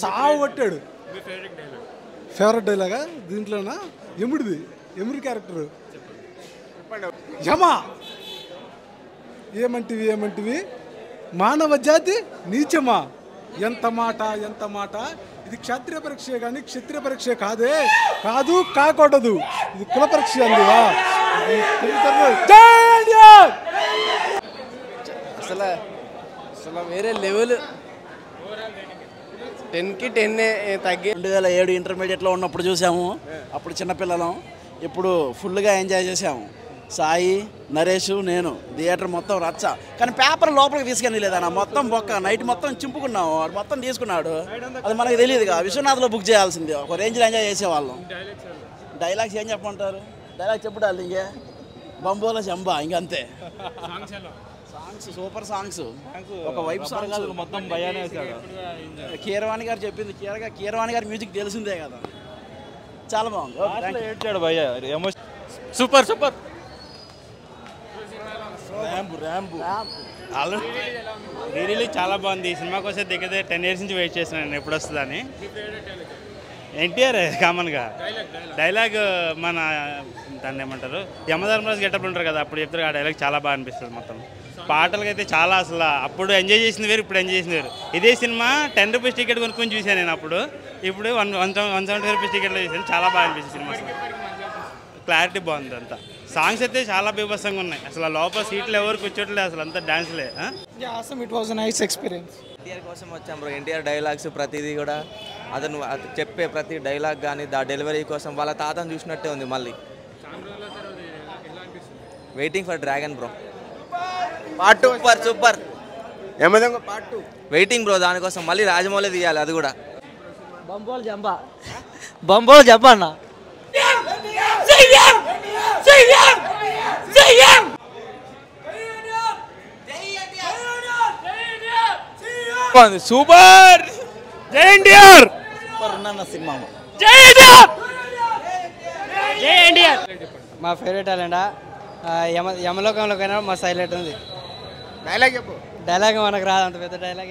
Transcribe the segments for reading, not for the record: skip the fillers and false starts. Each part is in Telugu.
సావు కొట్టాడు. ఫేవరెట్ డైలాగా దీంట్లోనా? ఎముడి క్యారెక్టర్ యమా. ఏమంటివి మానవ జాతి నీచమా, ఎంత మాట. ఇది క్షత్రియ పరీక్ష కానీ క్షత్రియ పరీక్ష కాదు కాకూడదు, ఇది కుల పరీక్ష అందువా. అసలు వేరే లెవెల్. 10కి 10 తగ్గి. 2007 ఇంటర్మీడియట్లో ఉన్నప్పుడు చూసాము, అప్పుడు చిన్నపిల్లలం. ఇప్పుడు ఫుల్గా ఎంజాయ్ చేసాము. సాయి, నరేష్, నేను థియేటర్ మొత్తం రచ్చ. కానీ పేపర్ లోపలికి తీసుకెళ్ళలేదన్న, మొత్తం బొక్క నైట్ మొత్తం చింపుకున్నాము. వాడు మొత్తం తీసుకున్నాడు, అది మనకు తెలియదుగా. విశ్వనాథ్లో బుక్ చేయాల్సింది, ఒక రేంజ్లో ఎంజాయ్ చేసేవాళ్ళం. డైలాగ్స్ ఏం చెప్పమంటారు? డైలాగ్ చెప్పడాలి ఇంకే బంబోల చెంబా ఇంకంతే. సాంగ్స్ సూపర్ సాంగ్స్, ఒక వైపు సాంగ్స్ మొత్తం భయానే. కీరవాణి గారు చెప్పింది, కీరవాణి గారి మ్యూజిక్ తెలిసిందే కదా, చాలా బాగుంది. సూపర్ రీలీ చాలా బాగుంది. ఈ సినిమా కోసం దగ్గర 10 years నుంచి వెయిట్ చేస్తున్నాను నేను, ఎప్పుడు వస్తుందని. ఎన్టీఆర్ కామన్గా డైలాగ్ మన దాన్ని ఏమంటారు, యమధర్మరాజు గెటప్లు ఉంటారు కదా, అప్పుడు చెప్తారు. ఆ డైలాగ్ చాలా బాగా అనిపిస్తుంది. మొత్తం పాటలకైతే చాలా, అసలు అప్పుడు ఎంజాయ్ చేసింది వేరు, ఇప్పుడు ఎంజాయ్ చేసింది వేరు. ఇదే సినిమా 10 rupees టికెట్ కొనుక్కొని చూశాను నేను అప్పుడు. ఇప్పుడు 175 rupees టికెట్లో చూసాను. చాలా బాగా అనిపిస్తుంది సినిమా. క్లారిటీ బాగుంది అంతా. సాంగ్స్ అయితే చాలా బీభత్సంగా ఉన్నాయి. అసలు లోపల సీట్లు ఎవరు కూర్చోట్లేదు, అసలు అంతా డాన్స్లే. It was nice experience. NTR కోసం వచ్చాం బ్రో. ఎన్టీఆర్ డైలాగ్స్ ప్రతిదీ కూడా, అతను చెప్పే ప్రతి డైలాగ్ కానీ డెలివరీ కోసం వాళ్ళ తాతను చూసినట్టే ఉంది. మళ్ళీ waiting for dragon bro. Part 2 super. ఏమైందో పార్ట్ 2 వెయిటింగ్ బ్రో దానికోసం. మళ్ళీ రాజమౌళి తీయాలి అది కూడా. బంబోలు జంబా అన్న. సూపర్. జై ఎన్టీఆర్. సూపర్ ఉన్న సినిమా. జై ఎన్టీఆర్. మా ఫేవరెట్ టాలెంటా యమలోకంలోకైనా మా హైలైట్ ఉంది. డైలాగ్ మనకు రాదు, అంత పెద్ద డైలాగ్.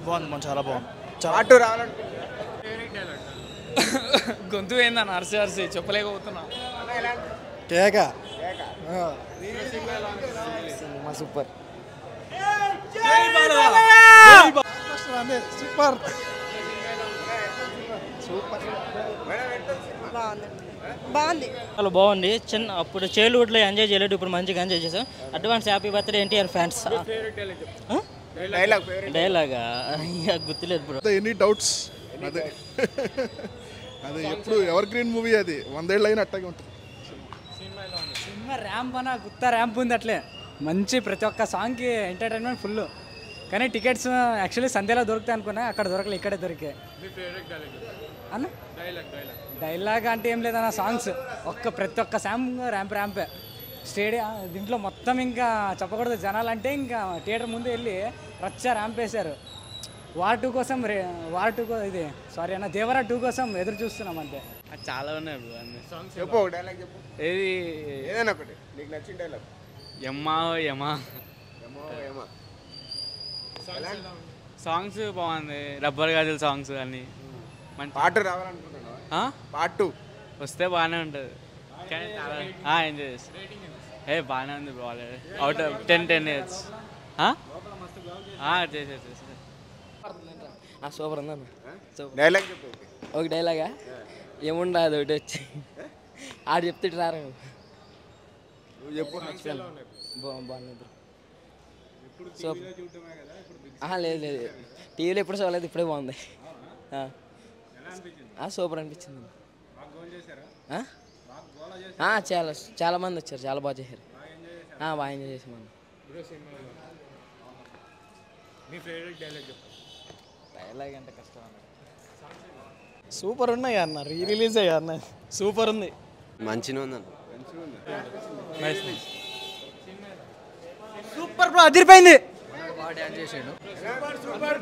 బాగుంది, చాలా బాగుంది. గొంతు ఏందన్న అరిసి చెప్పలేకపోతున్నా. సూపర్. చాలా బాగుంది. అప్పుడు చైల్డ్హుడ్లో ఎంజాయ్ చేయలేదు, ఇప్పుడు మంచిగా ఎంజాయ్ చేసాం. Advance happy birthday NTR fans. డైలాగా గుర్తులేదు బ్రో. Any doubts? అదే ఎప్పుడు ఎవర్ గ్రీన్ మూవీ, అది 100 ఏళ్ళు అయినా అట్టాగే ఉంటుంది. సినిమా ర్యాంప్ అన్న గుత్త ర్యాంప్ ఉంది. అట్లే మంచి ప్రతి ఒక్క సాంగ్కి ఎంటర్టైన్మెంట్ ఫుల్. కానీ టికెట్స్ యాక్చువల్లీ సంధ్యలో దొరుకుతాయి అనుకున్నా, అక్కడ దొరకలే, ఇక్కడే దొరికాయి అన్న. డైలాగ్ అంటే ఏం లేదన్న, సాంగ్స్ ప్రతి ఒక్క సాంగ్ ర్యాంపే. స్టేడియం దీంట్లో మొత్తం ఇంకా చెప్పకూడదు. జనాలు అంటే ఇంకా థియేటర్ ముందు వెళ్ళి రచ్చ ర్యాంప్ వేశారు. వార్ 2 కోసం ఇది సారీ అన్న దేవరా 2 కోసం ఎదురు చూస్తున్నాం అంతే. చాలా ఉన్నాయి. ఏది ఏదైనా ఒకటి నీకు నచ్చిన డైలాగ్? యమా సాంగ్స్ బాగుంది. రబ్బర్ గాజుల సాంగ్స్ అన్ని మంచి. పార్ట్ రావాలనుకుంటున్నా. పార్ట్ 2 వస్తే బాగానే ఉంటుంది. ఎంజాయ్ చేస్తా. బాగానే ఉంది బ్రో. Out of 10 years. చేసే సూపర్ ఉందన్న. డైలాగ్ చెప్పు. ఒక డైలాగా ఏముండదు, ఒకటి వచ్చి ఆడు చెప్తే రారు. నువ్వు చెప్పు. బాగుంది. లేదు టీవీలో ఎప్పుడు చూడలేదు, ఇప్పుడే బాగుంది. సూపర్ అనిపించింది. చాలా మంది వచ్చారు, చాలా బాగా చేశారు. బాగా ఎంజాయ్ చేసాం. డైలాగ్ అంటే కష్టం అన్న. సూపర్ ఉన్నాయి అన్న, రిలీజ్ అయ్యా అన్న. సూపర్ ఉంది, మంచిగా ఉందన్న. సూపర్ బ్రో, అదిరిపోయింది.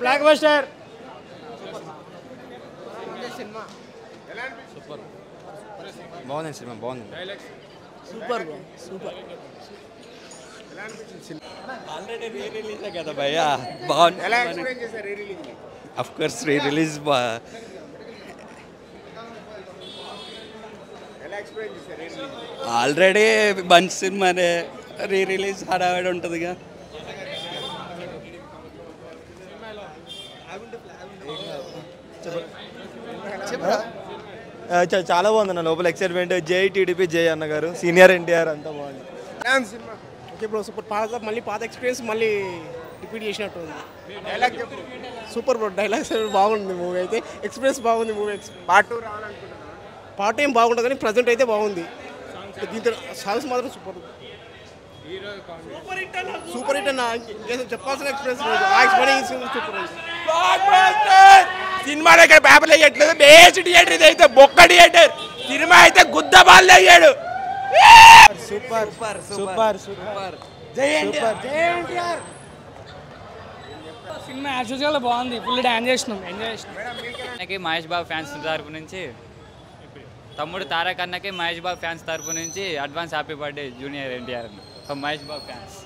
Block buster. బాగుంది సినిమా, బాగుంది. Super bro, super. ఆల్రెడీ రీ రిలీజే కదా భయ్యా బాగుంది of course re release already మంచి సినిమానే రీ రిలీజ్ హడావిడి ఉంటుందిగా చాలా బాగుంది అన్న లోపల ఎక్సైట్మెంట్ జై టీడీపీ జై అన్న గారు సీనియర్ ఎన్టీఆర్ అంతా బాగుంది ఓకే బ్రో సూపర్ పాత మళ్ళీ పాత ఎక్స్పీరియన్స్ మళ్ళీ రిపీట్ చేసినట్టు ఉంది డైలాగ్ సూపర్ బ్రో డైలాగ్స్ బాగుంది మూవీ అయితే ఎక్స్పీరియన్స్ బాగుంది మూవీ పార్ట్ ఏం బాగుంటుంది కానీ ప్రజెంట్ అయితే బాగుంది దీంతో సాంగ్స్ మాత్రం సూపర్ సూపర్ హిట్ అన్న చెప్పాల్సిన ఎక్స్పీరియన్స్ ఆ ఎక్స్పీరియన్స్ సూపర్ సినిమా దగ్గర పేపర్లు వేయట్లేదు బేస్ట్ థియేటర్ ఇది అయితే బొక్క థియేటర్ సినిమా అయితే గుద్ద బాల్ అయ్యాడు సూపర్ సూపర్ సూపర్ జై ఎన్టీఆర్ సినిమా యాజ్ యూజువల్ బాగుంది ఫుల్ డాన్స్ చేసినాం ఎంజాయ్ చేసినాం మహేష్ బాబు ఫ్యాన్స్ తరపు నుంచి తమ్ముడు తారక్ అన్నకి మహేష్ బాబు ఫ్యాన్స్ తరపు నుంచి advance happy birthday junior NTR అన్న మహేష్ బాబు ఫ్యాన్స్